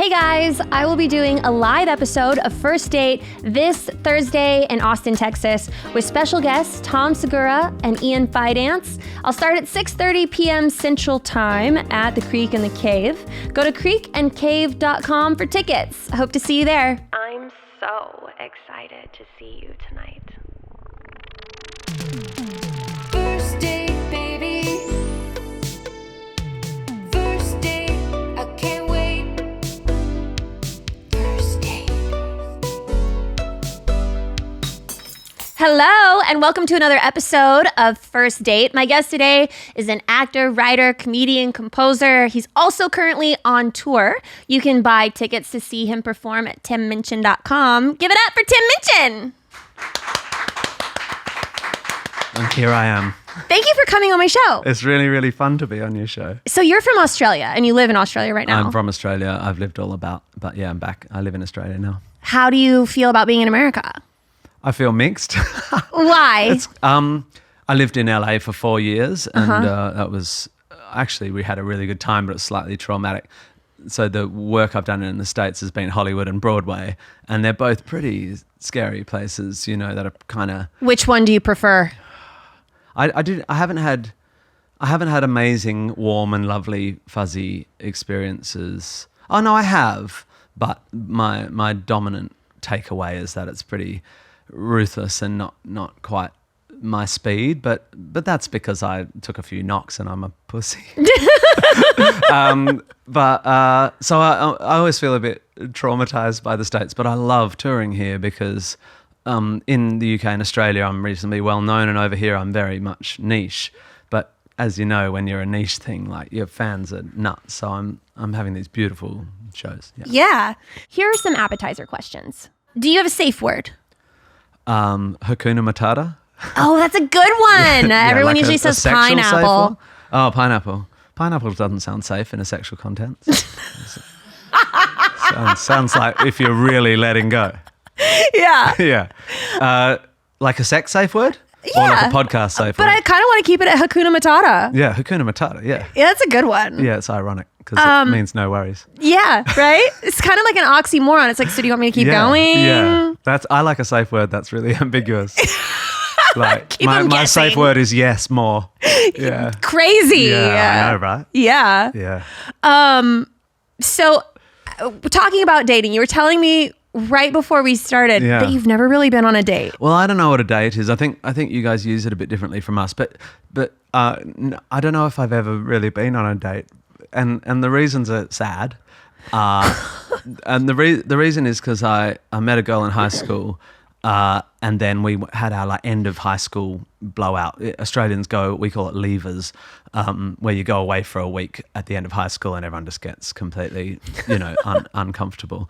Hey guys, I will be doing a live episode of First Date this Thursday in Austin, Texas, with special guests Tom Segura and Ian Fidance. I'll start at 6:30 p.m. Central Time at the Creek and the Cave. Go to creekandcave.com for tickets. I hope to see you there. I'm so excited to see you tonight. First date, baby. First date, I can't wait. First date. Hello, and welcome to another episode of First Date. My guest today is an actor, writer, comedian, composer. He's also currently on tour. You can buy tickets to see him perform at timminchin.com. Give it up for Tim Minchin. And here I am. Thank you for coming on my show. It's really, really fun to be on your show. So you're from Australia, and you live in Australia right now. I'm from Australia. I've lived all about, but yeah, I'm back. I live in Australia now. How do you feel about being in America? I feel mixed. Why? I lived in LA for 4 years, and that was actually, we had a really good time, but it's slightly traumatic. So the work I've done in the States has been Hollywood and Broadway, and they're both pretty scary places, you know, that are kind of... Which one do you prefer? I haven't had amazing, warm and lovely, fuzzy experiences. Oh no, I have, but my dominant takeaway is that it's pretty ruthless and not quite my speed. But that's because I took a few knocks and I'm a pussy. So I always feel a bit traumatized by the States, but I love touring here because. In the UK and Australia, I'm reasonably well known, and over here, I'm very much niche. But as you know, when you're a niche thing, like your fans are nuts. So I'm having these beautiful shows. Yeah. Here are some appetizer questions. Do you have a safe word? Hakuna Matata. Oh, that's a good one. Yeah, Everyone like usually a says sexual safe pineapple. one? Oh, pineapple. Pineapple doesn't sound safe in a sexual context. sounds like if you're really letting go. Yeah. Yeah. Like a sex safe word? Yeah. Or like a podcast safe word? But I kind of want to keep it at Hakuna Matata. Yeah, Hakuna Matata, yeah. Yeah, that's a good one. Yeah, it's ironic because it means no worries. Yeah, right? It's kind of like an oxymoron. It's like, so do you want me to keep going? Yeah. I like a safe word that's really ambiguous. Like Keep 'em my safe guessing. word is yes, more. Yeah. Crazy. Yeah, I know, right? Yeah. Yeah. So talking about dating, you were telling me right before we started that you've never really been on a date. Well, I don't know what a date is. I think you guys use it a bit differently from us, but I don't know if I've ever really been on a date, and the reasons are sad. And the reason is because I met a girl in high school, and then we had our like end of high school blowout. Australians we call it leavers, where you go away for a week at the end of high school and everyone just gets completely, uncomfortable.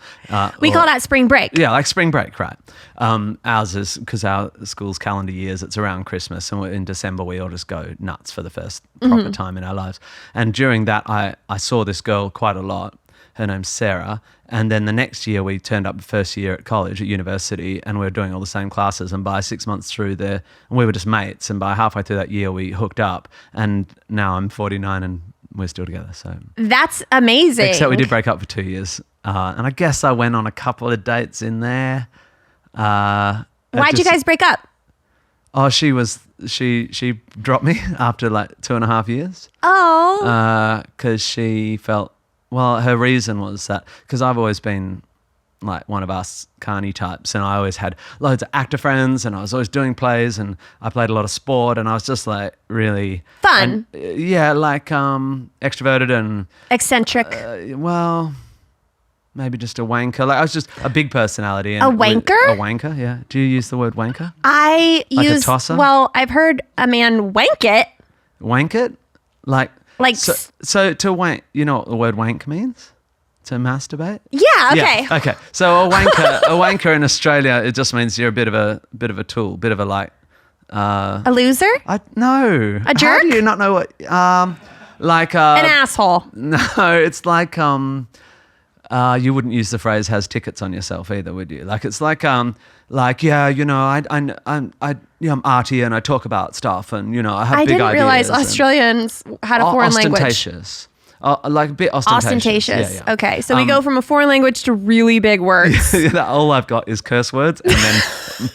We call that spring break. Yeah, like spring break, right? Ours is, because our school's calendar years, it's around Christmas, and in December we all just go nuts for the first proper time in our lives. And during that, I saw this girl quite a lot. Her name's Sarah. And then the next year we turned up the first year at college, at university, and we were doing all the same classes. And by 6 months through there, and we were just mates. And by halfway through that year, we hooked up. And now I'm 49 and we're still together. So That's amazing. Except we did break up for 2 years. And I guess I went on a couple of dates in there. Why'd you guys break up? Oh, she dropped me after like 2.5 years. Oh. Because she felt... Well, her reason was that because I've always been like one of us carny types, and I always had loads of actor friends, and I was always doing plays, and I played a lot of sport, and I was just like really fun. Like extroverted and eccentric. Well, maybe just a wanker. Like I was just a big personality. And a wanker? A wanker, yeah. Do you use the word wanker? I like use. A tosser? Well, I've heard a man wank it. Wank it, like. Like so to wank, you know what the word wank means? To masturbate? Yeah, okay. Yeah, okay. So a wanker in Australia, it just means you're a bit of a tool, bit of a like a loser? No. A jerk? How do you not know what like an asshole? No, it's like you wouldn't use the phrase "has tickets" on yourself either, would you? Like it's like yeah, you know, I'm arty and I talk about stuff, and you know, I have big ideas. I didn't realize Australians had a foreign language. Ostentatious. like a bit ostentatious. Yeah. Okay, so we go from a foreign language to really big words. All I've got is curse words and then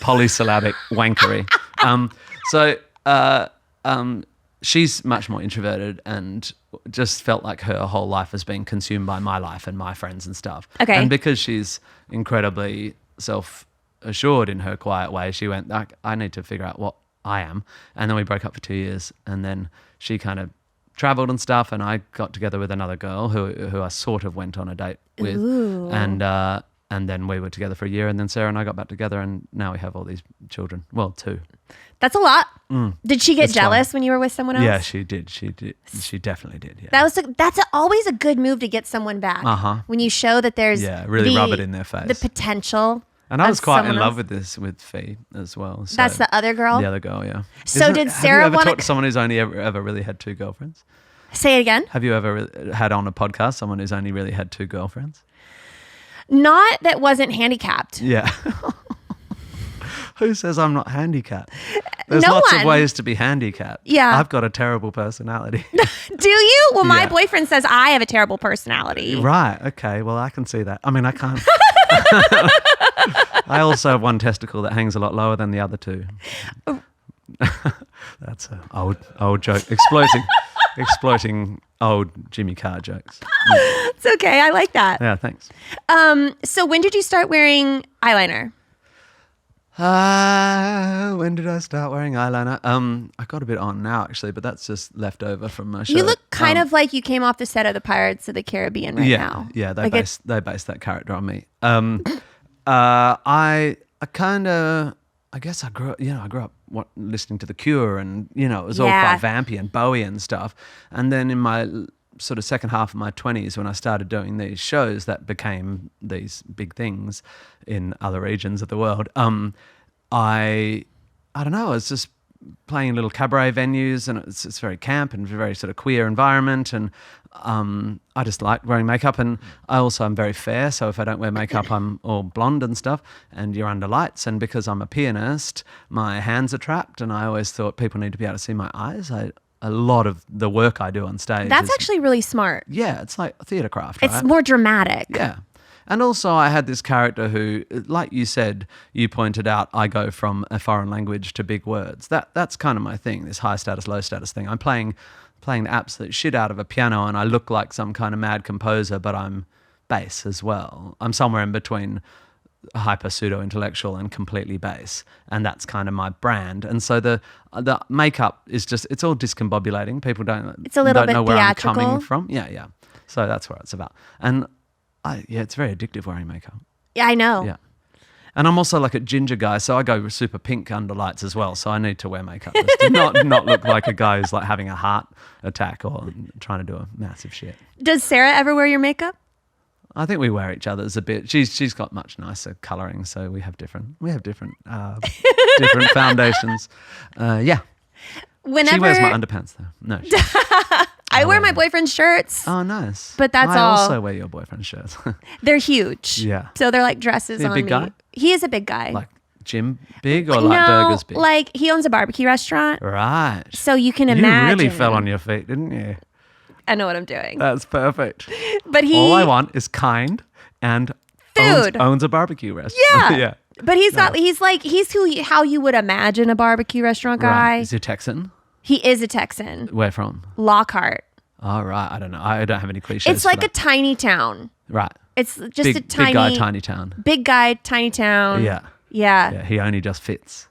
polysyllabic wankery. She's much more introverted and just felt like her whole life has been consumed by my life and my friends and stuff. Okay. And because she's incredibly self-assured in her quiet way, she went, I need to figure out what I am. And then we broke up for 2 years, and then she kind of traveled and stuff, and I got together with another girl who I sort of went on a date with. Ooh. And then we were together for a year, and then Sarah and I got back together, and now we have all these children. Well, 2. That's a lot. Did she get It's jealous when you were with someone else? Yeah, she did. She definitely did. Yeah. That's always a good move to get someone back. When you show that there's really rub it in their face. The potential. And I was quite in love else. with Fee as well. So That's the other girl? The other girl, yeah. So did Sarah have you ever wanna- talked to someone who's only ever really had 2 girlfriends? Say it again. Have you ever had on a podcast someone who's only really had 2 girlfriends? Not that wasn't handicapped. Yeah. Who says I'm not handicapped? There's No lots one. of ways to be handicapped. Yeah. I've got a terrible personality. Do you? Well, my Yeah. boyfriend says I have a terrible personality. Right. Okay. Well, I can see that. I mean, I can't. I also have one testicle that hangs a lot lower than the other 2. That's an old joke. Exploiting old Jimmy Carr jokes. It's okay. I like that. Yeah, thanks. So when did you start wearing eyeliner? When did I start wearing eyeliner? I got a bit on now actually, but that's just left over from my show. You look kind of like you came off the set of the Pirates of the Caribbean right now. Yeah, they Like based that character on me. I guess I grew up listening to The Cure, and it was all Yeah. quite vampy and Bowie and stuff. And then in my sort of second half of my 20s, when I started doing these shows that became these big things in other regions of the world, I don't know, I was just playing in little cabaret venues, and it's very camp and very sort of queer environment, and I just like wearing makeup, and I also am very fair, so if I don't wear makeup I'm all blonde and stuff, and you're under lights, and because I'm a pianist my hands are trapped, and I always thought people need to be able to see my eyes. A lot of the work I do on stage That's is, actually really smart. yeah, it's like theatre craft, right? It's more dramatic. Yeah. And also I had this character who, like you said, you pointed out, I go from a foreign language to big words. That's kind of my thing, this high status, low status thing. I'm playing the absolute shit out of a piano, and I look like some kind of mad composer, but I'm bass as well. I'm somewhere in between hyper pseudo intellectual and completely bass, and that's kind of my brand. And so the makeup is just, it's all discombobulating. People don't It's a little don't bit know where theatrical. I'm coming from. Yeah. So that's what it's about. And it's very addictive wearing makeup. Yeah, I know. Yeah. And I'm also like a ginger guy, so I go super pink under lights as well. So I need to wear makeup just to not look like a guy who's like having a heart attack or trying to do a massive shit. Does Sarah ever wear your makeup? I think we wear each other's a bit. She's got much nicer colouring, so we have different different foundations. Yeah. Whenever She wears my underpants though. No. I wear my boyfriend's shirts. Oh, nice. But that's I all. also wear your boyfriend's shirts. They're huge. Yeah. So they're like dresses Is he a on big me. guy? He is a big guy. Like Jim big or like Burgers big? Like he owns a barbecue restaurant. Right. So you can You imagine. really fell on your feet, didn't you? I know what I'm doing. That's perfect. But All I want is kind and Food. owns a barbecue restaurant. Yeah. Yeah. But he's how you would imagine a barbecue restaurant guy. Right. Is he a Texan? He is a Texan. Where from? Lockhart. Oh, right. I don't know. I don't have any cliches. It's like a tiny town. Right. It's just a tiny big guy, tiny town. Big guy, tiny town. Yeah. Yeah. He only just fits.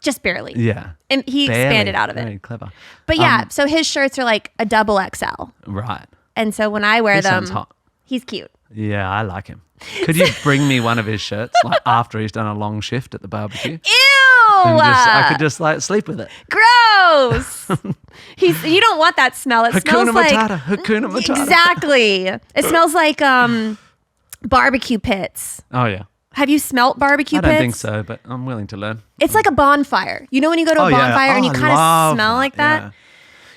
Just barely. Yeah. And he Barely. expanded out of it. Very clever. But yeah, so his shirts are like a double XL. Right. And so when I wear He them, sounds hot. he's cute. Yeah, I like him. Could you bring me one of his shirts like after he's done a long shift at the barbecue? Ew! And I could just like sleep with it. Gross! You don't want that smell. It Hakuna smells like Matata. Hakuna Matata. Exactly. It smells like barbecue pits. Oh yeah. Have you smelt barbecue I pits? don't think so, but I'm willing to learn. It's like a bonfire. You know when you go to a bonfire and you I kind of love smell like that? yeah.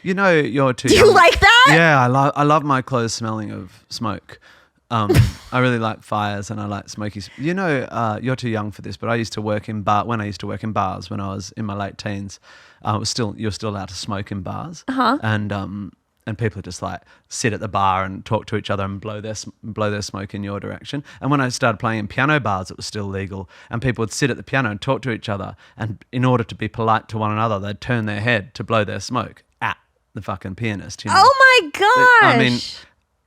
You know, you're too Do you young. like that? Yeah, I love my clothes smelling of smoke. I really like fires and I like smoky. You know, you're too young for this, but I used to work in when I used to work in bars when I was in my late teens. You're still allowed to smoke in bars. Uh-huh. and people just like sit at the bar and talk to each other and blow their smoke in your direction. And when I started playing in piano bars, it was still legal, and people would sit at the piano and talk to each other, and in order to be polite to one another, they'd turn their head to blow their smoke at the fucking pianist. You know? Oh my gosh. I mean,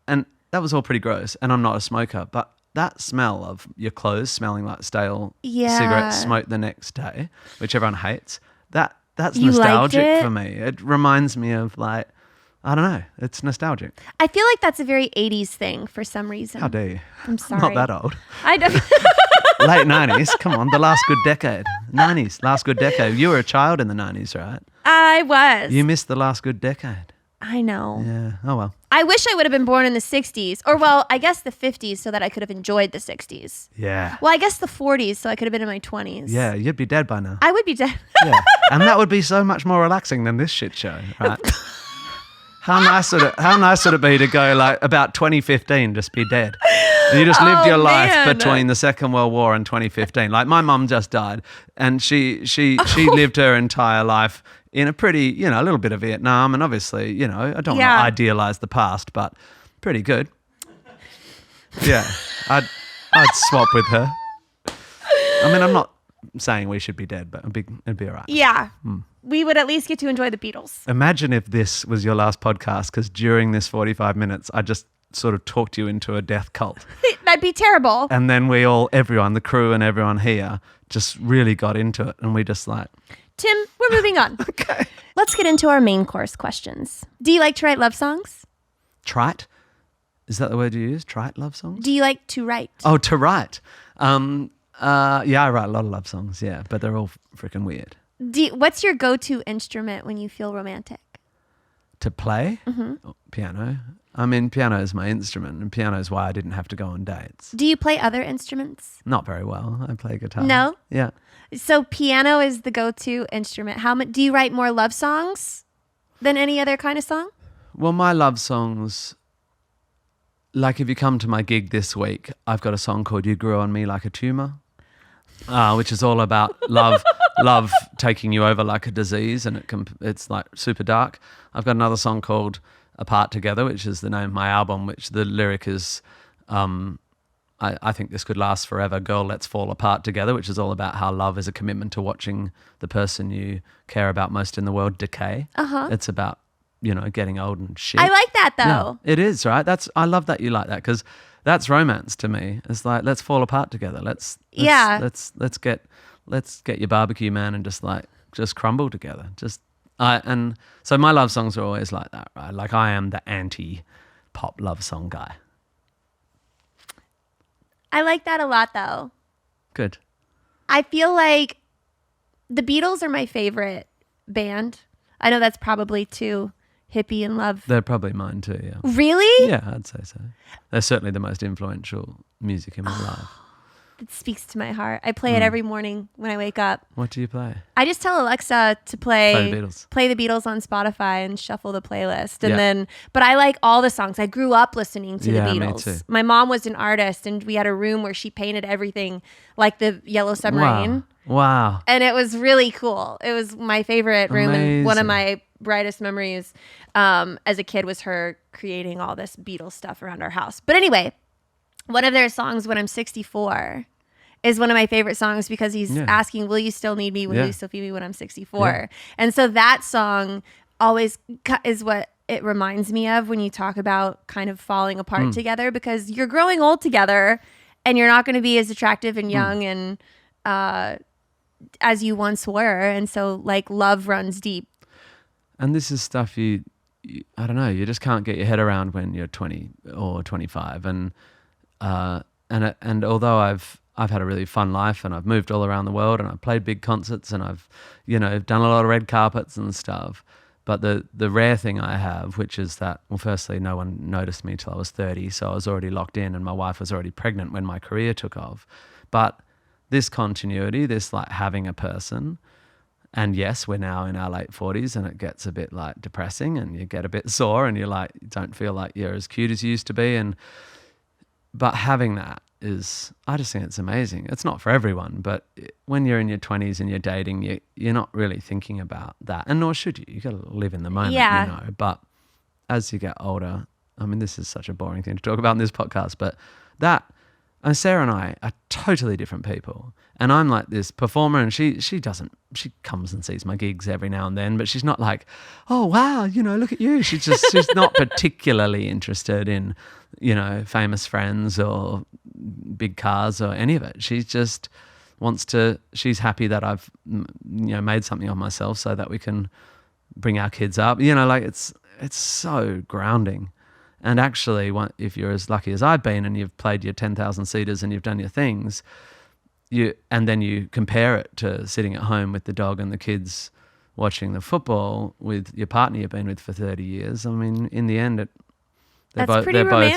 and that was all pretty gross, and I'm not a smoker, but that smell of your clothes smelling like stale cigarette smoke the next day, which everyone hates, that's You liked nostalgic it? for me. It reminds me of like, I don't know, it's nostalgic. I feel like that's a very 80s thing for some reason. How dare you? I'm sorry. Not that old. I don't. Late 90s, come on, the last good decade. 90s, last good decade. You were a child in the 90s, right? I was. You missed the last good decade. I know. Yeah, oh well. I wish I would have been born in the 60s, or well, I guess the 50s, so that I could have enjoyed the 60s. Yeah. Well, I guess the 40s, so I could have been in my 20s. Yeah, you'd be dead by now. I would be dead. Yeah, and that would be so much more relaxing than this shit show, right? How nice would it be to go like about 2015, just be dead? And you just lived your life man. between the Second World War and 2015. Like my mum just died, and she lived her entire life in a pretty, a little bit of Vietnam, and obviously, I don't want to idealize the past, but pretty good. Yeah, I'd swap with her. I mean, I'm not saying we should be dead, but it'd be all right. Yeah. We would at least get to enjoy the Beatles. Imagine if this was your last podcast, because during this 45 minutes, I just sort of talked you into a death cult. That'd be terrible. And then everyone, the crew and everyone here, just really got into it. And we just like... Tim, we're moving on. Okay. Let's get into our main course questions. Do you like to write love songs? Trite? Is that the word you use? Trite love songs? Do you like to write? Oh, to write. Yeah, I write a lot of love songs, yeah, but they're all freaking weird. What's your go-to instrument when you feel romantic? To play? Mm-hmm. Oh, piano. I mean, piano is my instrument, and piano is why I didn't have to go on dates. Do you play other instruments? Not very well. I play guitar. No? Yeah. So piano is the go-to instrument. Do you write more love songs than any other kind of song? Well, my love songs, like if you come to my gig this week, I've got a song called You Grew on Me Like a Tumor, which is all about love taking you over like a disease, and it's like super dark. I've got another song called Apart Together, which is the name of my album, which the lyric is, I think this could last forever, girl, let's fall apart together, which is all about how love is a commitment to watching the person you care about most in the world decay. It's about, getting old and shit. I like that though. Yeah, it is, right? I love that you like that, because that's romance to me. It's like, let's fall apart together. Let's get your barbecue man and just crumble together. And so my love songs are always like that, right? Like I am the anti-pop love song guy. I like that a lot though. Good. I feel like the Beatles are my favorite band. I know that's probably too hippie and love. They're probably mine too, yeah. Really? Yeah, I'd say so. They're certainly the most influential music in my life. It speaks to my heart. I play it every morning when I wake up. What do you play? I just tell Alexa to play the Beatles. Play the Beatles on Spotify and shuffle the playlist. And but I like all the songs. I grew up listening to the Beatles. Me too. My mom was an artist, and we had a room where she painted everything like the Yellow Submarine. Wow. And it was really cool. It was my favorite room. And one of my brightest memories as a kid was her creating all this Beatles stuff around our house. But anyway, one of their songs, When I'm 64, is one of my favorite songs, because he's asking, will you still need me? Will you still feel me when I'm 64? Yeah. And so that song always is what it reminds me of when you talk about kind of falling apart together, because you're growing old together and you're not going to be as attractive and young and as you once were. And so like love runs deep. And this is stuff you I don't know, you just can't get your head around when you're 20 or 25. And although I've had a really fun life, and I've moved all around the world, and I've played big concerts, and I've, done a lot of red carpets and stuff. But the rare thing I have, which is that, well, firstly, no one noticed me till I was 30, so I was already locked in, and my wife was already pregnant when my career took off. But this continuity, this like having a person, and yes, we're now in our late 40s, and it gets a bit like depressing, and you get a bit sore, and you don't feel like you're as cute as you used to be, but having that is, I just think it's amazing. It's not for everyone, but when you're in your 20s and you're dating, you're not really thinking about that, and nor should you. You got to live in the moment, But as you get older, I mean, this is such a boring thing to talk about in this podcast, but Sarah and I are totally different people. And I'm like this performer, and she comes and sees my gigs every now and then, but she's not like, oh, wow, look at you. She's not particularly interested in, famous friends or big cars or any of it. She just she's happy that I've, made something of myself so that we can bring our kids up. It's so grounding. And actually, if you're as lucky as I've been and you've played your 10,000 seaters and you've done your things, and then you compare it to sitting at home with the dog and the kids watching the football with your partner you've been with for 30 years. I mean, in the end, they're both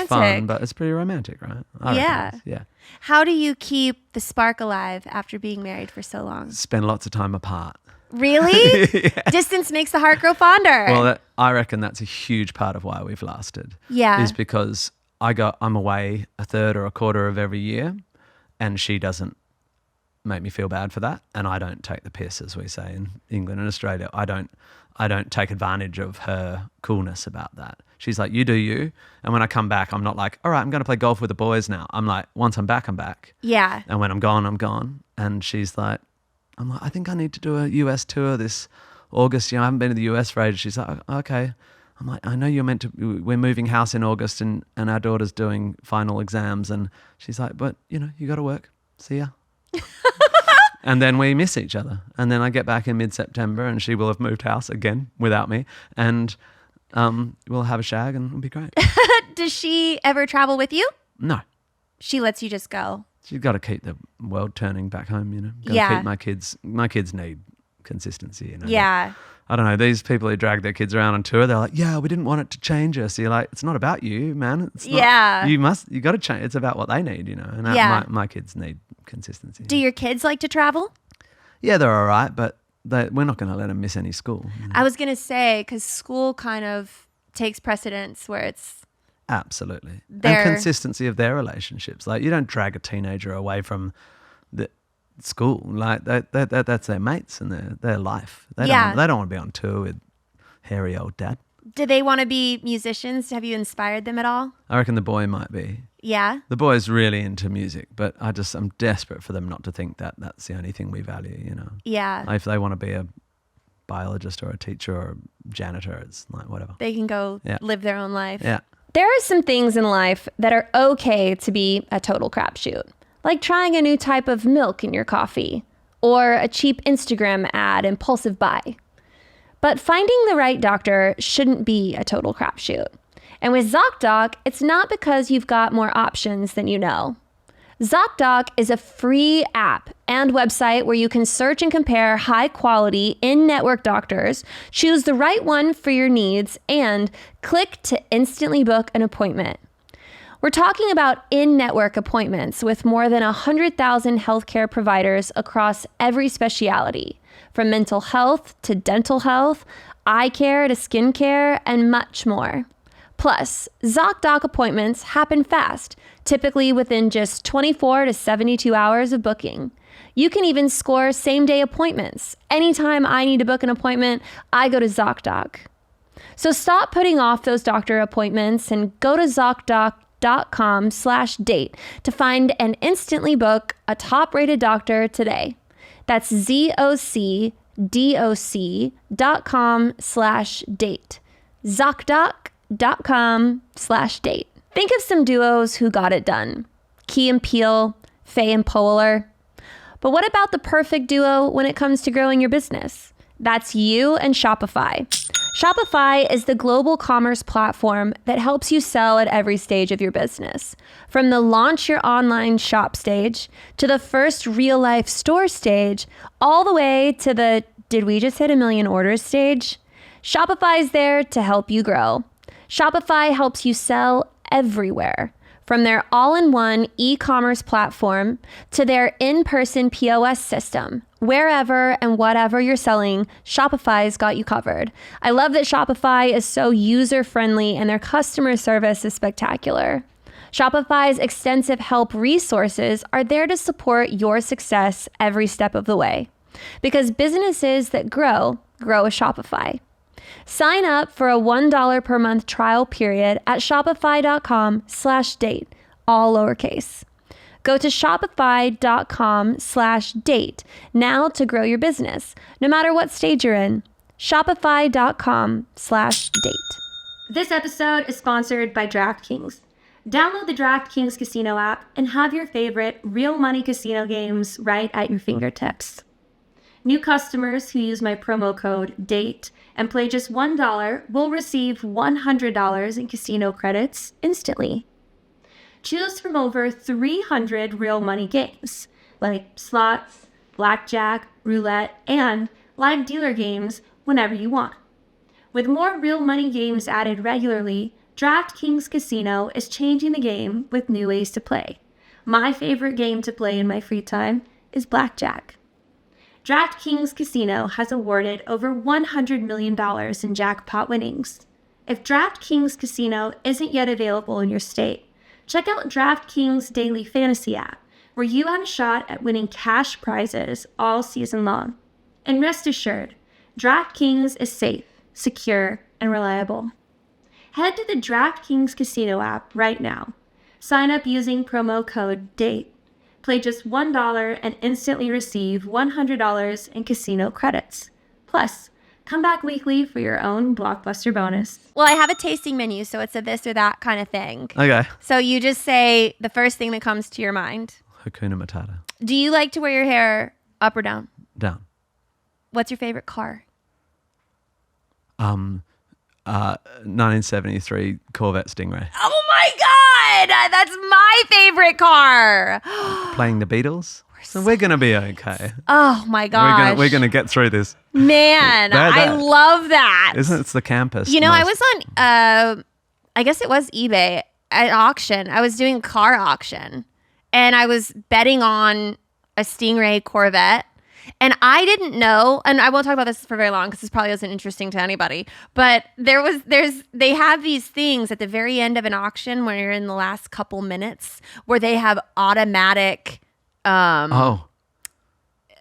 fun, but it's pretty romantic, right? I reckon it is, yeah. How do you keep the spark alive after being married for so long? Spend lots of time apart. Really? Yeah. Distance makes the heart grow fonder. Well, I reckon that's a huge part of why we've lasted. Yeah. Is because I'm away a third or a quarter of every year, and she doesn't make me feel bad for that, and I don't take the piss, as we say in England and Australia. I don't take advantage of her coolness about that. She's like, you do you, and when I come back, I'm not like, all right, I'm going to play golf with the boys now. I'm like, once I'm back, I'm back. Yeah. And when I'm gone, I'm gone. And she's like, I think I need to do a US tour this August. I haven't been to the US for ages. She's like, okay. I'm like, I know we're moving house in August and our daughter's doing final exams. And she's like, but you got to work. See ya. And then we miss each other. And then I get back in mid-September and she will have moved house again without me. And we'll have a shag and it'll be great. Does she ever travel with you? No. She lets you just go. She's got to keep the world turning back home, Got to keep my kids. My kids need consistency, Yeah. I don't know. These people who drag their kids around on tour, they're like, yeah, we didn't want it to change us. You're like, it's not about you, man. It's not, yeah. You got to change. It's about what they need, And my kids need consistency. Do your kids like to travel? Yeah, they're all right, but we're not going to let them miss any school. I was going to say, because school kind of takes precedence where it's... Absolutely. And consistency of their relationships. Like, you don't drag a teenager away from the school. Like, that's their mates and their life. They don't want to be on tour with hairy old dad. Do they want to be musicians? Have you inspired them at all? I reckon the boy might be. Yeah? The boy's really into music, but I'm desperate for them not to think that that's the only thing we value, Yeah. If they want to be a biologist or a teacher or a janitor, it's like whatever. They can go live their own life. Yeah. There are some things in life that are okay to be a total crapshoot, like trying a new type of milk in your coffee or a cheap Instagram ad impulsive buy. But finding the right doctor shouldn't be a total crapshoot. And with ZocDoc, it's not because you've got more options than you know. ZocDoc is a free app and website where you can search and compare high-quality in-network doctors, choose the right one for your needs, and click to instantly book an appointment. We're talking about in-network appointments with more than 100,000 healthcare providers across every specialty, from mental health to dental health, eye care to skin care, and much more. Plus, ZocDoc appointments happen fast, typically within just 24 to 72 hours of booking. You can even score same-day appointments. Anytime I need to book an appointment, I go to ZocDoc. So stop putting off those doctor appointments and go to ZocDoc.com/date to find and instantly book a top-rated doctor today. That's ZocDoc.com/date. ZocDoc.com/date. Think of some duos who got it done. Key and Peele, Faye and Poehler. But what about the perfect duo when it comes to growing your business? That's you and Shopify. Shopify is the global commerce platform that helps you sell at every stage of your business. From the launch your online shop stage to the first real life store stage, all the way to the did we just hit 1 million orders stage? Shopify is there to help you grow. Shopify helps you sell everywhere, from their all-in-one e-commerce platform to their in-person POS system. Wherever and whatever you're selling, Shopify's got you covered. I love that Shopify is so user-friendly and their customer service is spectacular. Shopify's extensive help resources are there to support your success every step of the way. Because businesses that grow with Shopify. Sign up for a $1 per month trial period at shopify.com/date, all lowercase. Go to shopify.com/date now to grow your business, no matter what stage you're in. Shopify.com/date. This episode is sponsored by DraftKings. Download the DraftKings Casino app and have your favorite real money casino games right at your fingertips. New customers who use my promo code DATE and play just $1 will receive $100 in casino credits instantly. Choose from over 300 real money games like slots, blackjack, roulette, and live dealer games whenever you want. With more real money games added regularly, DraftKings Casino is changing the game with new ways to play. My favorite game to play in my free time is blackjack. DraftKings Casino has awarded over $100 million in jackpot winnings. If DraftKings Casino isn't yet available in your state, check out DraftKings Daily Fantasy app, where you have a shot at winning cash prizes all season long. And rest assured, DraftKings is safe, secure, and reliable. Head to the DraftKings Casino app right now. Sign up using promo code DATE. Play just $1 and instantly receive $100 in casino credits. Plus, come back weekly for your own blockbuster bonus. Well, I have a tasting menu, so it's a this or that kind of thing. Okay. So you just say the first thing that comes to your mind. Hakuna Matata. Do you like to wear your hair up or down? Down. What's your favorite car? 1973 Corvette Stingray. Oh my God! That's my favorite car. Playing the Beatles. So we're going to be okay. Oh my gosh. We're gonna get through this. Man, I love that. Isn't it the campus? You know, I was on, I guess it was eBay at auction. I was doing car auction and I was betting on a Stingray Corvette. And I didn't know, and I won't talk about this for very long because this probably isn't interesting to anybody, but they have these things at the very end of an auction when you're in the last couple minutes where they have automatic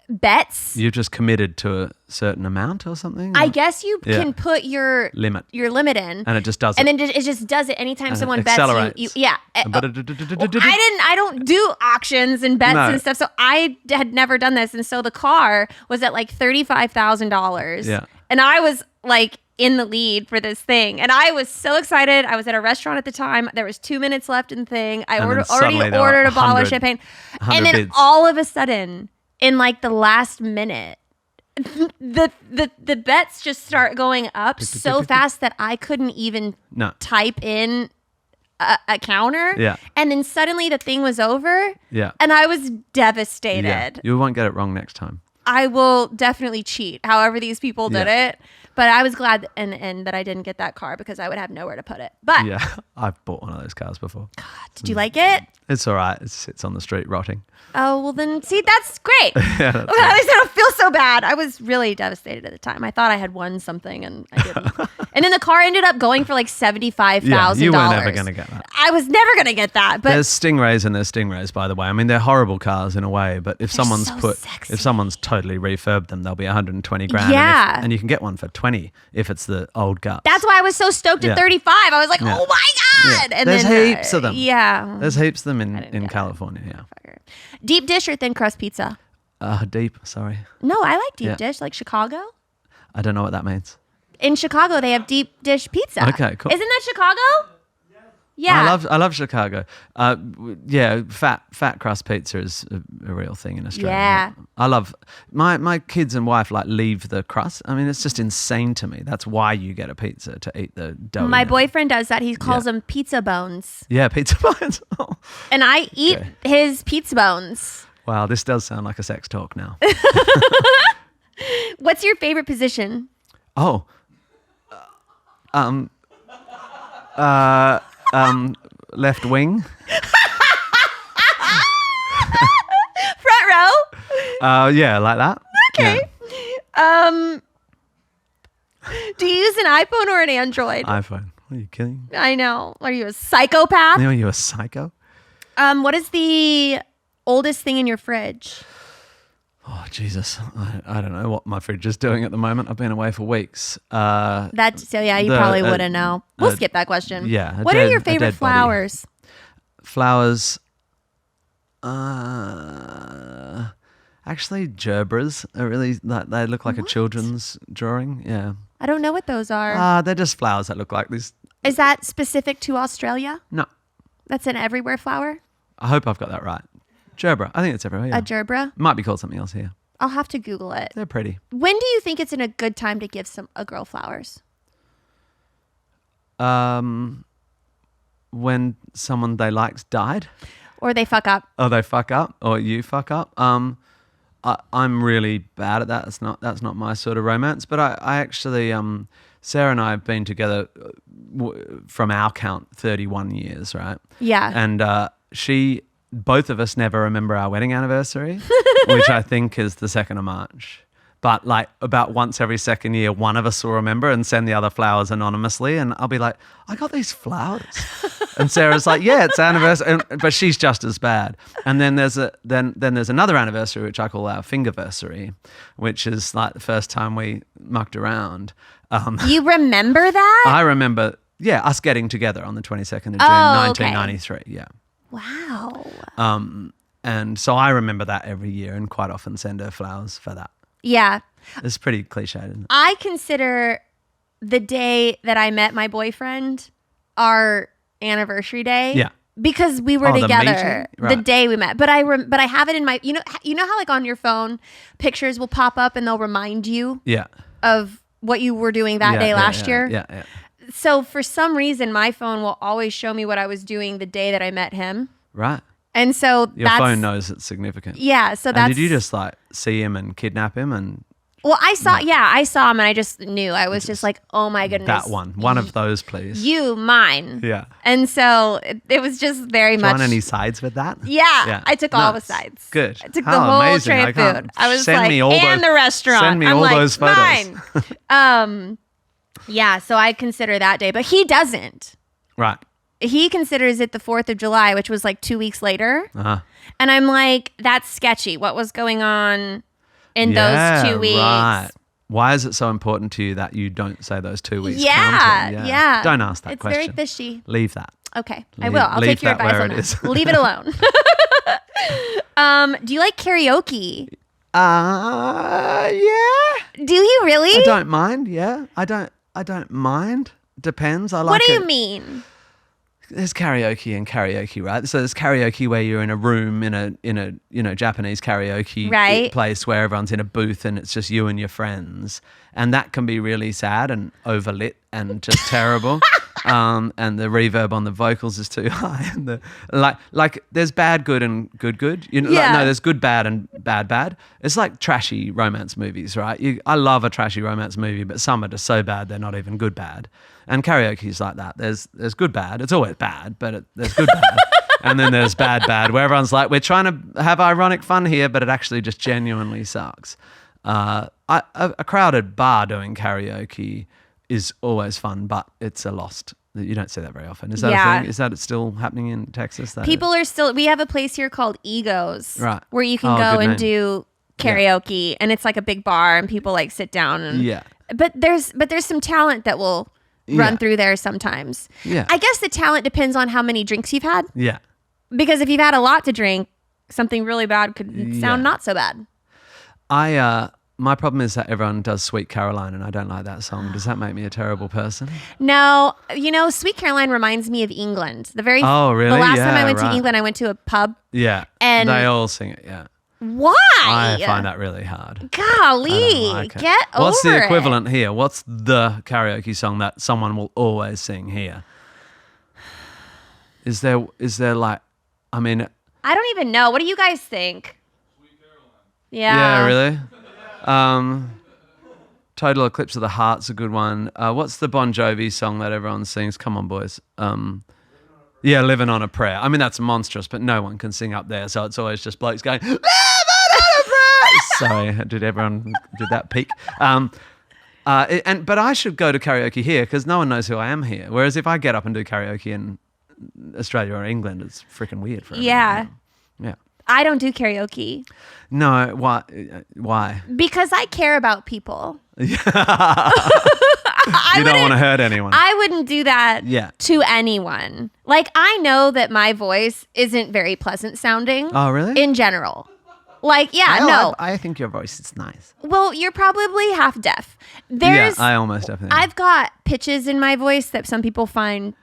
bets. You just committed to a certain amount or something? I guess you can put your limit in. And it just does it. And then it just does it anytime And someone it bets accelerates. you. Yeah. I don't do auctions and bets and stuff. So I had never done this. And so the car was at like $35,000. Yeah. And I was like in the lead for this thing. And I was so excited. I was at a restaurant at the time. There was 2 minutes left in the thing. I already ordered a bottle of champagne. And then all of a sudden, in like the last minute, the bets just start going up so fast that I couldn't even type in a counter. Yeah. And then suddenly the thing was over. Yeah. And I was devastated. Yeah. You won't get it wrong next time. I will definitely cheat however these people did it. But I was glad and that I didn't get that car because I would have nowhere to put it. But yeah, I've bought one of those cars before. God, did you like it? It's all right. It sits on the street rotting. Oh, well then, see, that's great. Yeah, at least I don't feel so bad. I was really devastated at the time. I thought I had won something and I didn't. And then the car ended up going for like $75,000. Yeah, you were never going to get that. I was never going to get that. But there's Stingrays and there's Stingrays, by the way. I mean, they're horrible cars in a way, but if someone's sexy. if someone's totally refurbed them, they'll be 120 grand. Yeah. And you can get one for 20 if it's the old guts. That's why I was so stoked at 35. I was like, oh my God. Yeah. And there's then, heaps of them. Yeah. There's heaps of them in California. Yeah. Deep dish or thin crust pizza? Deep, sorry. No, I like deep dish, like Chicago. I don't know what that means. In Chicago, they have deep dish pizza. Okay, cool. Isn't that Chicago? Yeah. I love Chicago. Fat crust pizza is a real thing in Australia. Yeah. I love my kids and wife like leave the crust. I mean, it's just insane to me. That's why you get a pizza, to eat the dough. My boyfriend does that. He calls them pizza bones. Yeah, pizza bones. And I eat his pizza bones. Wow, this does sound like a sex talk now. What's your favorite position? Oh. Left wing. Front row? Yeah, like that. Okay. Yeah. Do you use an iPhone or an Android? iPhone. What are you kidding? I know. Are you a psychopath? Are you a psycho? What is the oldest thing in your fridge? Oh, Jesus. I don't know what my fridge is doing at the moment. I've been away for weeks. You probably wouldn't know. We'll skip that question. Yeah. What are your a favorite dead body. flowers? Flowers. Actually, gerbras are really, they look like a children's drawing. Yeah. I don't know what those are. They're just flowers that look like this. Is that specific to Australia? No. That's an everywhere flower? I hope I've got that right. Gerbera. I think it's everywhere. Yeah. A gerbera? Might be called something else here. I'll have to Google it. They're pretty. When do you think it's a good time to give a girl flowers? When someone they liked died. Or they fuck up. Or they fuck up. Or you fuck up. I'm really bad at that. That's not my sort of romance. But I actually, Sarah and I have been together from our count 31 years, right? Yeah. And both of us never remember our wedding anniversary, which I think is the 2nd of March. But like about once every second year, one of us will remember and send the other flowers anonymously. And I'll be like, I got these flowers. And Sarah's like, yeah, it's anniversary. But she's just as bad. And then there's another anniversary, which I call our fingerversary, which is like the first time we mucked around. You remember that? I remember, us getting together on the 22nd of June, Oh, 1993. Okay. Yeah. Wow. And so I remember that every year and quite often send her flowers for that. Yeah. It's pretty cliched, isn't it? I consider the day that I met my boyfriend our anniversary day. Yeah. Because we were the together meeting? Right. the day we met. But I have it in my, you know how like on your phone pictures will pop up and they'll remind you of what you were doing that day last year. Yeah. So for some reason, my phone will always show me what I was doing the day that I met him. Right. And so Your phone knows it's significant. Yeah. So and did you just like see him and kidnap him and? Well, I saw him and I just knew. I was just like, oh my goodness. That one of those, please. You, mine. Yeah. And so it was just very much. Do you want any sides with that? Yeah. I took all the sides. Good. I took the whole tray of food. I was send like, me all and those, the restaurant. Send me I'm all like, those photos. Mine. Yeah, so I consider that day, but he doesn't. Right. He considers it the 4th of July, which was like 2 weeks later. Uh-huh. And I'm like, that's sketchy. What was going on in those 2 weeks? Right. Why is it so important to you that you don't say those 2 weeks? Yeah. Don't ask that question. It's very fishy. Leave that. Okay, I will. I'll take your that advice where on it that. is. Leave it alone. Do you like karaoke? Yeah. Do you really? I don't mind. Yeah. I don't mind. Depends. I like What do it. you mean? There's karaoke and karaoke, right? So there's karaoke where you're in a room in a Japanese karaoke place where everyone's in a booth and it's just you and your friends, and that can be really sad and overlit and just terrible. And the reverb on the vocals is too high, and the like there's bad, good, and good. You know, no, there's good, bad, and bad. It's like trashy romance movies, right? I love a trashy romance movie, but some are just so bad they're not even good, bad. And karaoke is like that. There's good, bad. It's always bad, but there's good, bad. And then there's bad, where everyone's like, we're trying to have ironic fun here, but it actually just genuinely sucks. A crowded bar doing karaoke is always fun, but it's a lost. You don't see that very often. Is that a thing? Is that still happening in Texas? People are still. We have a place here called Egos, right? Where you can go and do karaoke, and it's like a big bar, and people like sit down and But there's some talent that will run through there sometimes. Yeah. I guess the talent depends on how many drinks you've had. Yeah. Because if you've had a lot to drink, something really bad could sound not so bad. My problem is that everyone does Sweet Caroline and I don't like that song. Does that make me a terrible person? No. Sweet Caroline reminds me of England. Oh, really? The last time I went to England, I went to a pub. Yeah. And they all sing it, yeah. Why? I find that really hard. Golly, like get over it. What's the equivalent here? What's the karaoke song that someone will always sing here? Is there like, I mean... I don't even know. What do you guys think? Sweet Caroline. Yeah. Yeah, really? Total Eclipse of the Heart's a good one. What's the Bon Jovi song that everyone sings? Come on, boys. Living on a Prayer. I mean, that's monstrous, but no one can sing up there, so it's always just blokes going, Living on a Prayer! Sorry, did that peak? But I should go to karaoke here because no one knows who I am here. Whereas if I get up and do karaoke in Australia or England, it's freaking weird for everyone. Yeah. Yeah. I don't do karaoke No, why? because I care about people. You don't want to hurt anyone. I wouldn't do that Yeah. to anyone. Like, I know that my voice isn't very pleasant sounding. Oh, really? In general. Like, no. I think your voice is nice. Well, you're probably half deaf. Yeah, I almost definitely. I've got pitches in my voice that some people find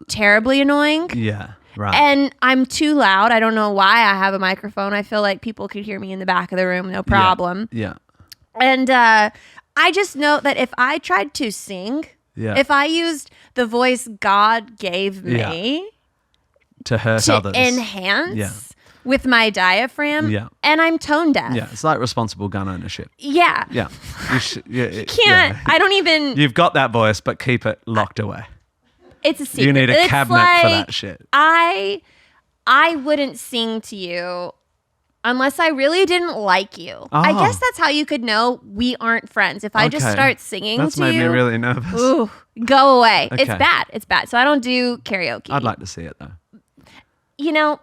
terribly annoying. Yeah, right. And I'm too loud. I don't know why I have a microphone. I feel like people could hear me in the back of the room, no problem. Yeah. And I just know that if I tried to sing, if I used the voice God gave me to hurt to others. enhance with my diaphragm, and I'm tone deaf. Yeah, it's like responsible gun ownership. Yeah. Yeah. You Can't. I don't even. You've got that voice, but keep it locked away. It's a secret. You need a It's cabinet for that shit. I wouldn't sing to you unless I really didn't like you. I Oh. guess that's how you could know we aren't friends. If I just Okay. start singing That's to made you, me really nervous. ooh, go away. It's Okay. bad. It's bad. So I don't do karaoke. I'd like to see it though. You know,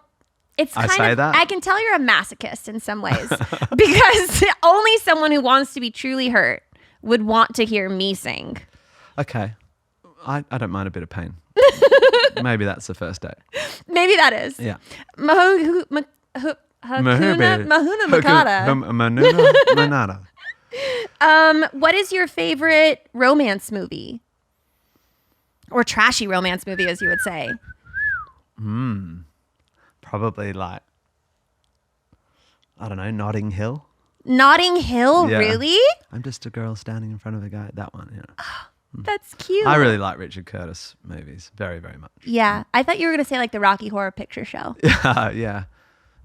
it's I kind say of, that. I can tell you're a masochist in some ways because only someone who wants to be truly hurt would want to hear me sing. Okay. I don't mind a bit of pain. Maybe that's the first date. Maybe that is. Yeah. Hakuna Matata. Manana. What is your favorite romance movie? Or trashy romance movie, as you would say? Probably like, I don't know, Notting Hill. Notting Hill, Yeah. really? I'm just a girl standing in front of a guy. That one, yeah. That's cute. I really like Richard Curtis movies very, very much. Yeah. I thought you were going to say like the Rocky Horror Picture Show. Yeah.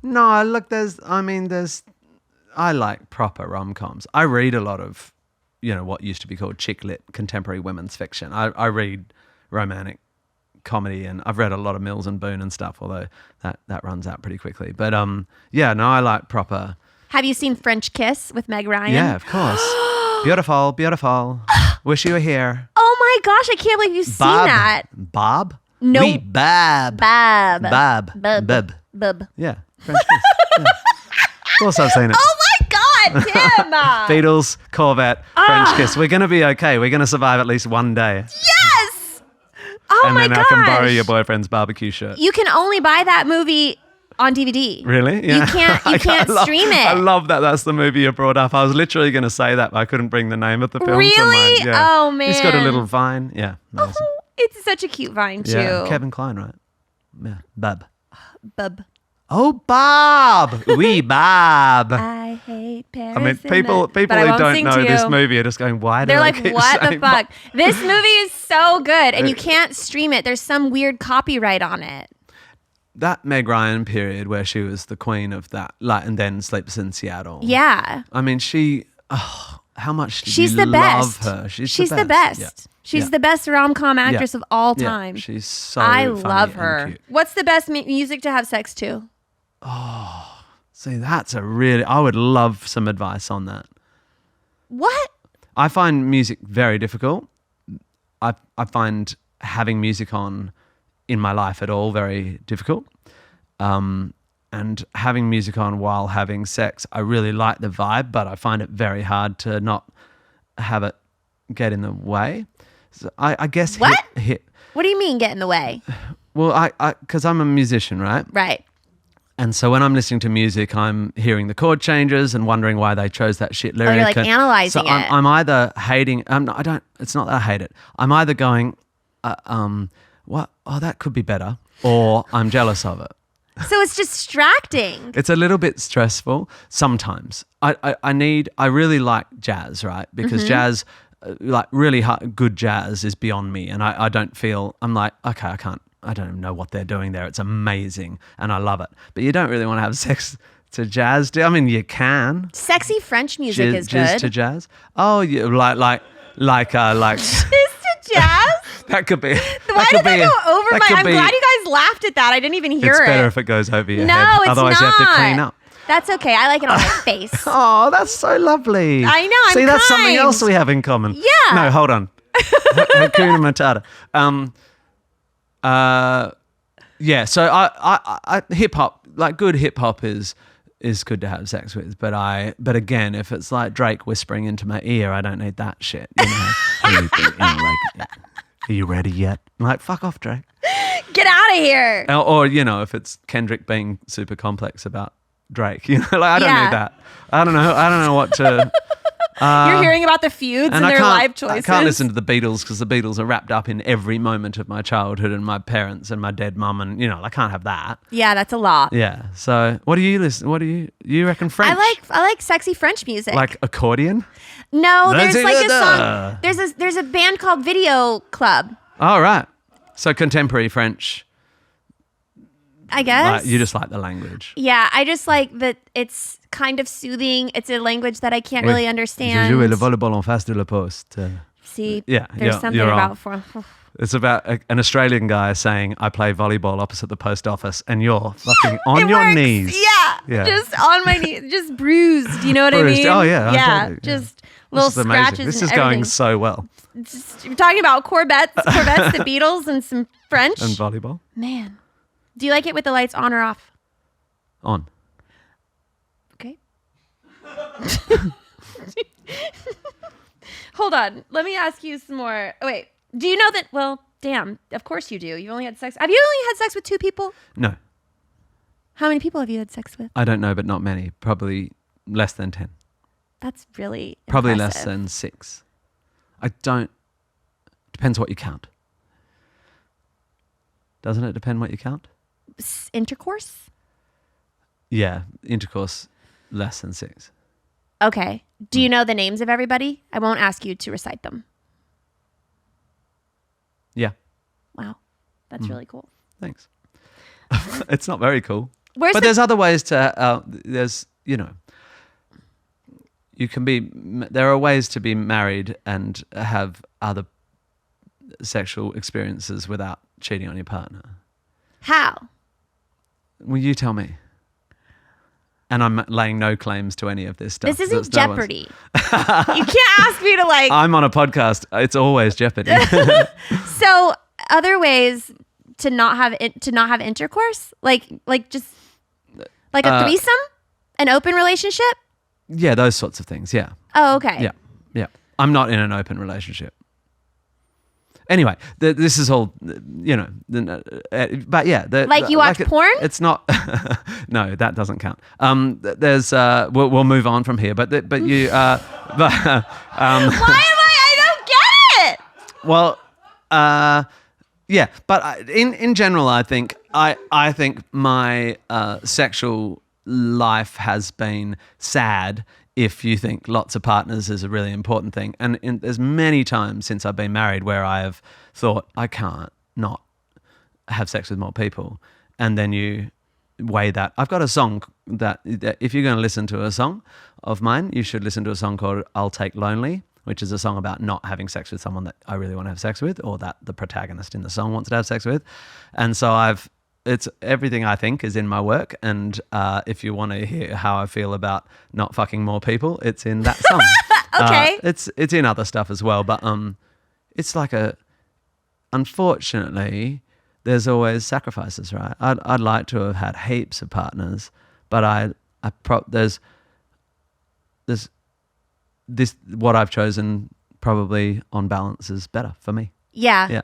No, look, I like proper rom-coms. I read a lot of, what used to be called chick lit, contemporary women's fiction. I read romantic comedy, and I've read a lot of Mills and Boon and stuff, although that runs out pretty quickly. But I like proper. Have you seen French Kiss with Meg Ryan? Yeah, of course. Beautiful, beautiful. Wish you were here. Oh my gosh, I can't believe you've seen that. Bob? No. Oui, Bob. Bab. Bob. Bub. Bub. Bub. Yeah. French Kiss. Yeah. Of course I've seen it. Oh my God, Tim! Beatles, Corvette, French Kiss. We're going to be okay. We're going to survive at least one day. Yes! Oh And my then gosh. I can borrow your boyfriend's barbecue shirt. You can only buy that movie on DVD. Really? Yeah. You can't stream it. I love that. That's the movie you brought up. I was literally going to say that, but I couldn't bring the name of the film to Really? mind. Yeah. Oh, He's got a man. little vine. Yeah. Amazing. Oh, it's such a cute vine too. Yeah. Kevin Kline, right? Yeah. Bub. Bub. Oh, Bob. Oui, Bob. I hate Paris. I mean, and people but I who won't don't sing know to this you. movie are just going, why do They're I like, keep what the saying fuck? Bob? This movie is so good, and you can't stream it. There's some weird copyright on it. That Meg Ryan period where she was the queen of that, and then Sleepless in Seattle. Yeah. I mean, how much did She's you the love best. her? She's the best. Yeah. She's Yeah. the best rom-com actress Yeah. of all Yeah. time. She's so I funny love and her. cute. What's the best music to have sex to? See, I would love some advice on that. What? I find music very difficult. I find having music on in my life at all very difficult. And having music on while having sex, I really like the vibe, but I find it very hard to not have it get in the way. So I guess What? hit. What do you mean get in the way? Well, because I'm a musician, right? Right. And so when I'm listening to music, I'm hearing the chord changes and wondering why they chose that shit lyric. you're like And analyzing so it. I'm either hating. I don't. It's not that I hate it. I'm either going, what? Oh, that could be better, or I'm jealous of it. So it's distracting. It's a little bit stressful sometimes. I really like jazz, right? Because Mm-hmm. jazz, like really good jazz, is beyond me, and I don't feel. I'm like, okay, I don't even know what they're doing there. It's amazing, and I love it. But you don't really want to have sex to jazz, do you? I mean, you can. Sexy French music is Jizz good. to jazz. Oh, yeah, like. Jizz to jazz? That could be. Why did that go over my? I'm glad you guys laughed at that. I didn't even hear It's it. better if it goes over your No, head. it's Otherwise, not. you have to clean up. That's okay. I like it on my face. Oh, that's so lovely. I know, I'm See, that's something kind. else we have in common. Yeah. No, hold on. Hakuna Matata. Yeah. So I hip hop. like good hip hop is good to have sex with, but again, if it's like Drake whispering into my ear, I don't need that shit. You know, are you ready yet? I'm like, fuck off, Drake. Get out of here. Or you know, if it's Kendrick being super complex about Drake, you know, like I don't need that. I don't know what to. You're hearing about the feuds and their life choices. I can't listen to the Beatles because the Beatles are wrapped up in every moment of my childhood and my parents and my dead mum, and you know, I can't have that. Yeah, that's a lot. Yeah. So, what do you listen? What do you reckon French? I like sexy French music. Like accordion? No, there's like a song. There's a band called Video Club. Oh, right. So contemporary French. I guess. Like, you just like the language. Yeah, I just like that it's kind of soothing. It's a language that I can't really understand. Je joue le volleyball en face de la poste. See, yeah, there's something about for. It's about an Australian guy saying, I play volleyball opposite the post office, and you're fucking on your knees. Yeah, just on my knees, just bruised. You know what I mean? Oh, yeah. Yeah, totally, just little scratches. This is and everything. going so well. You're talking about Corvettes, the Beatles, and some French. And volleyball. Man. Do you like it with the lights on or off? On. Okay. Hold on. Let me ask you some more. Oh, wait. Do you know that? Well, damn. Of course you do. You only had sex. Have you only had sex with 2 people? No. How many people have you had sex with? I don't know, but not many. Probably less than 10. That's really Probably impressive. less than 6. I don't. Depends what you count. Doesn't it depend what you count? Intercourse? Yeah, intercourse less than 6. Okay. Do you know the names of everybody? I won't ask you to recite them. Yeah. Wow. That's really cool. Thanks. It's not very cool. But there's other ways to, there's, you know, there are ways to be married and have other sexual experiences without cheating on your partner. How? Well, you tell me. And I'm laying no claims to any of this stuff. This isn't Jeopardy. You can't ask me to like... I'm on a podcast. It's always Jeopardy. So other ways to not have intercourse? Like just like a threesome? An open relationship? Yeah, those sorts of things. Yeah. Oh, okay. Yeah. I'm not in an open relationship. Anyway, this is all, you know, but yeah. Like you watch porn? It's not, no, that doesn't count. There's, we'll move on from here, but you, Why I don't get it. Well, yeah, but in general, I think my sexual life has been sad if you think lots of partners is a really important thing. And there's many times since I've been married where I have thought, I can't not have sex with more people. And then you weigh that. I've got a song that if you're going to listen to a song of mine, you should listen to a song called I'll Take Lonely, which is a song about not having sex with someone that I really want to have sex with, or that the protagonist in the song wants to have sex with. And so it's everything I think is in my work. And if you want to hear how I feel about not fucking more people, it's in that song. Okay. It's in other stuff as well. But it's like unfortunately, there's always sacrifices, right? I'd like to have had heaps of partners, but there's this, what I've chosen probably on balance is better for me. Yeah. Yeah.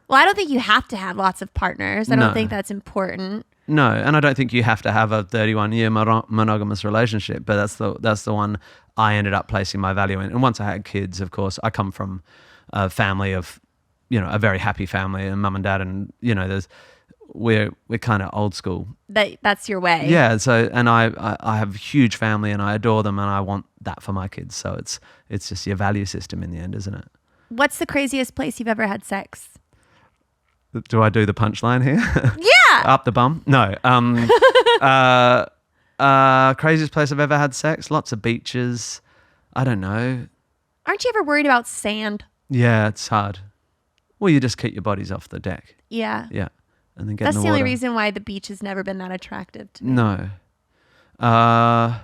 Well, I don't think you have to have lots of partners. I don't No. think that's important. No, and I don't think you have to have a 31-year monogamous relationship, but that's the one I ended up placing my value in. And once I had kids, of course, I come from a family of, you know, a very happy family, and mum and dad, and you know, we're kind of old school. That's your way. Yeah. So, and I have a huge family, and I adore them, and I want that for my kids. So it's just your value system in the end, isn't it? What's the craziest place you've ever had sex? Do I do the punchline here? Yeah. Up the bum? No. Craziest place I've ever had sex? Lots of beaches. I don't know. Aren't you ever worried about sand? Yeah, it's hard. Well, you just keep your bodies off the deck. Yeah. Yeah. And then get That's in the the water. only reason why the beach has never been that attractive to me. No. I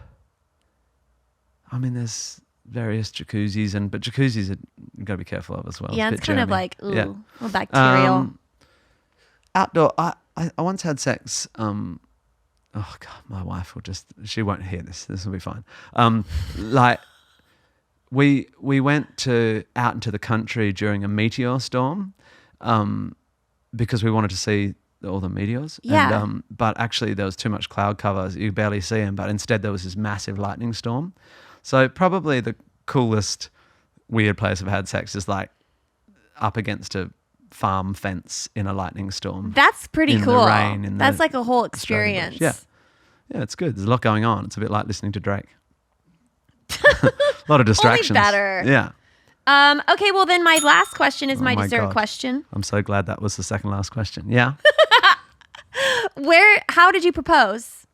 mean, there's various jacuzzis, but jacuzzis you've got to be careful of as well. Yeah, a it's bit kind of germy. like, ooh, Yeah. well, bacterial. Outdoor. I once had sex oh God, my wife will she won't hear this. This will be fine. Like we went out into the country during a meteor storm, because we wanted to see all the meteors. Yeah. And, but actually there was too much cloud cover. You could barely see them, but instead there was this massive lightning storm. So probably the coolest weird place I've had sex is like up against a farm fence in a lightning storm. That's pretty in cool. The rain, in That's the like a whole Australian experience. bush. Yeah, it's good. There's a lot going on. It's a bit like listening to Drake. A lot of distractions. Only better. Yeah. Okay, well then my last question is my my dessert God. question. I'm so glad that was the second last question. Yeah. How did you propose?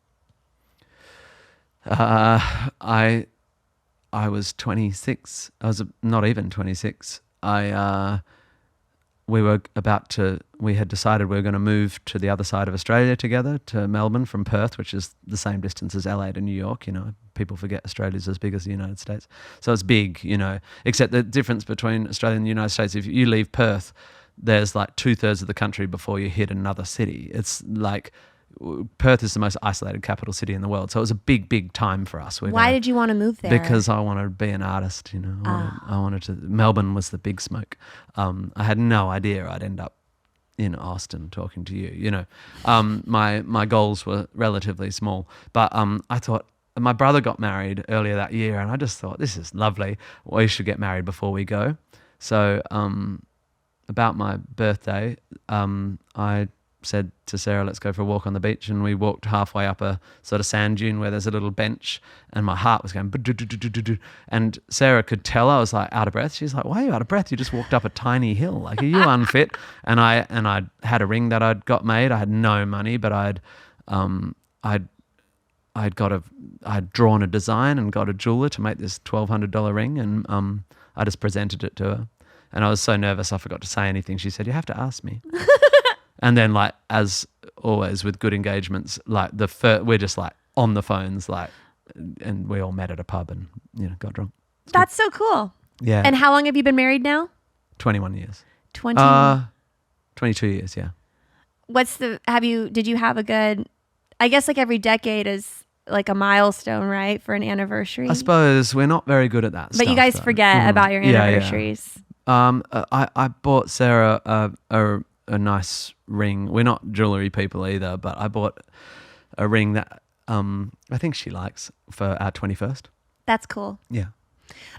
I was 26. I was not even 26. We had decided we were going to move to the other side of Australia together, to Melbourne from Perth, which is the same distance as LA to New York. You know, people forget Australia's as big as the United States. So it's big, you know, except the difference between Australia and the United States, if you leave Perth, there's like 2/3 of the country before you hit another city. It's like Perth is the most isolated capital city in the world. So it was a big, big time for us. Why did you want to move there? Because I wanted to be an artist, you know. I wanted to. Melbourne was the big smoke. I had no idea I'd end up in Austin talking to you. You know, my goals were relatively small, but I thought my brother got married earlier that year, and I just thought this is lovely. We should get married before we go. So about my birthday, I said to Sarah, let's go for a walk on the beach, and we walked halfway up a sort of sand dune where there's a little bench, and my heart was going "Ba-do-do-do-do-do-do." And Sarah could tell I was like out of breath. She's like, why are you out of breath? You just walked up a tiny hill. Like, are you unfit? And I had a ring that I'd got made. I had no money, but I'd drawn a design and got a jeweler to make this $1,200 ring, and I just presented it to her, and I was so nervous I forgot to say anything. She said, you have to ask me. And then, like, as always with good engagements, like we're just like on the phones, like, and we all met at a pub and, you know, got drunk. That's so cool. Yeah. And how long have you been married now? 21 years. 22 years, yeah. Did you have a good, I guess like every decade is like a milestone, right? For an anniversary. I suppose we're not very good at that But you guys though. forget about your anniversaries. Yeah. I bought Sarah a nice ring. We're not jewelry people either, but I bought a ring that I think she likes for our 21st. That's cool. Yeah.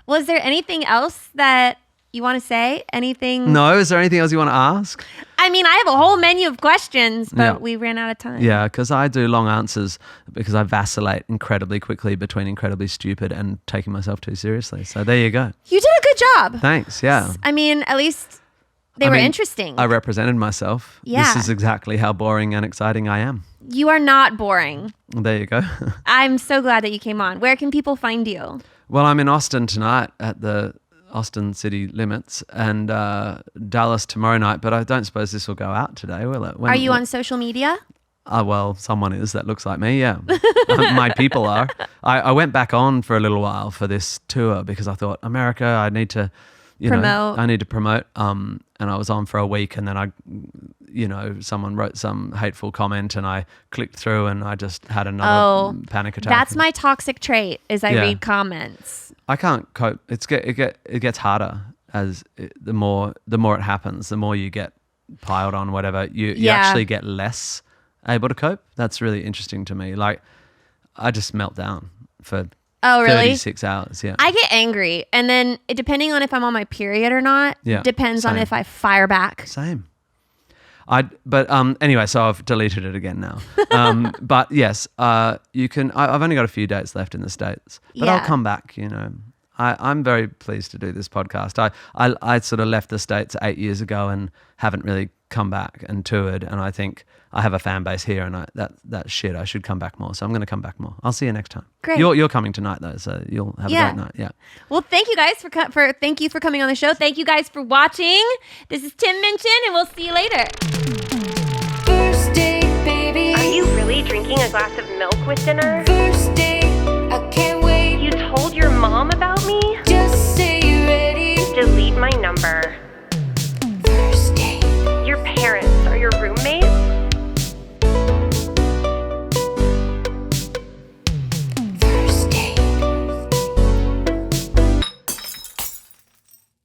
Was there anything else that you want to say? Anything? No, is there anything else you want to ask? I mean, I have a whole menu of questions, but Yeah. we ran out of time. Yeah, because I do long answers because I vacillate incredibly quickly between incredibly stupid and taking myself too seriously. So there you go. You did a good job. Thanks, yeah. I mean, at least they were interesting. I represented myself. Yeah. This is exactly how boring and exciting I am. You are not boring. There you go. I'm so glad that you came on. Where can people find you? Well, I'm in Austin tonight at the Austin City Limits, and Dallas tomorrow night, but I don't suppose this will go out today, will it? Are you on social media? Well, someone is that looks like me, yeah. My people are. I went back on for a little while for this tour because I thought, America, I need to, I need to promote. And I was on for a week, and then someone wrote some hateful comment, and I clicked through, and I just had another panic attack. That's my toxic trait, is I read comments. I can't cope. It gets harder the more it happens, the more you get piled on, whatever. You actually get less able to cope. That's really interesting to me. Like, I just melt down for 36 hours. Yeah. I get angry, and then depending on if I'm on my period or not, depends on if I fire back. Same. Anyway, so I've deleted it again now. But yes, you can. I've only got a few dates left in the States, but I'll come back. You know, I'm very pleased to do this podcast. I sort of left the States 8 years ago and haven't really come back and toured, and I think I have a fan base here, and that's shit. I should come back more, so I'm going to come back more. I'll see you next time. Great. You're coming tonight though, so you'll have a great night. Yeah. Well, thank you guys thank you for coming on the show. Thank you guys for watching. This is Tim Minchin, and we'll see you later. First date, baby. Are you really drinking a glass of milk with dinner? First date, I can't wait. You told your mom about me?